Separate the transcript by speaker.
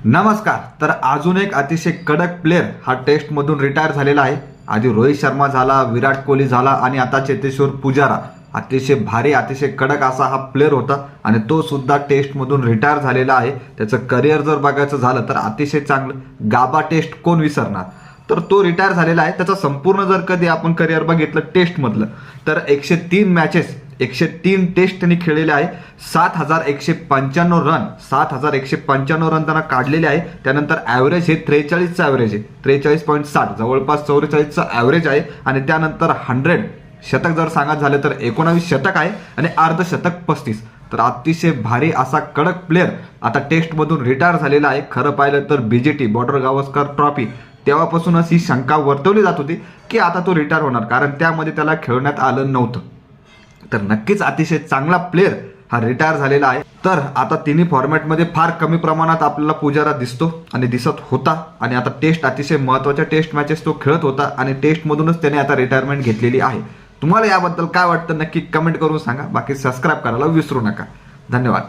Speaker 1: नमस्कार. तर अजून एक अतिशय कडक प्लेअर हा टेस्टमधून रिटायर झालेला आहे. आधी रोहित शर्मा झाला, विराट कोहली झाला आणि आता चेतेश्वर पुजारा. अतिशय भारी, अतिशय कडक असा हा प्लेअर होता आणि तो सुद्धा टेस्टमधून रिटायर झालेला आहे. त्याचं करिअर जर बघायचं झालं तर अतिशय चांगलं. गाबा टेस्ट कोण विसरणार. तर तो रिटायर झालेला आहे. त्याचा संपूर्ण जर कधी आपण करिअर बघितलं टेस्टमधलं तर 103 मॅचेस, 103 टेस्ट त्यांनी खेळलेले आहे. 7,195 रन, 7,195 रन त्यांना काढलेले आहे. त्यानंतर ॲव्हरेज हे 43चं ॲव्हरेज आहे, 43.60, जवळपास 44चं ॲव्हरेज आहे. आणि त्यानंतर 100 शतक जर सांगायचं झालं तर 19 शतक आहे आणि अर्धशतक 35. तर अतिशय भारी असा कडक प्लेअर आता टेस्टमधून रिटायर झालेला आहे. खरं पाहिलं तर BGT बॉर्डर गावस्कर ट्रॉफी तेव्हापासूनच ही शंका वर्तवली जात होती की आता तो रिटायर होणार, कारण त्यामध्ये त्याला खेळण्यात आलं नव्हतं. तर नक्कीच अतिशय चांगला प्लेअर हा रिटायर झालेला आहे. तर आता तिन्ही फॉर्मॅटमध्ये फार कमी प्रमाणात आपल्याला पुजारा दिसतो आणि दिसत होता. आणि आता टेस्ट, अतिशय महत्त्वाच्या टेस्ट मॅचेस तो खेळत होता आणि टेस्टमधूनच त्याने आता रिटायरमेंट घेतलेली आहे. तुम्हाला याबद्दल काय वाटतं नक्की कमेंट करून सांगा. बाकी सबस्क्राईब करायला विसरू नका. धन्यवाद.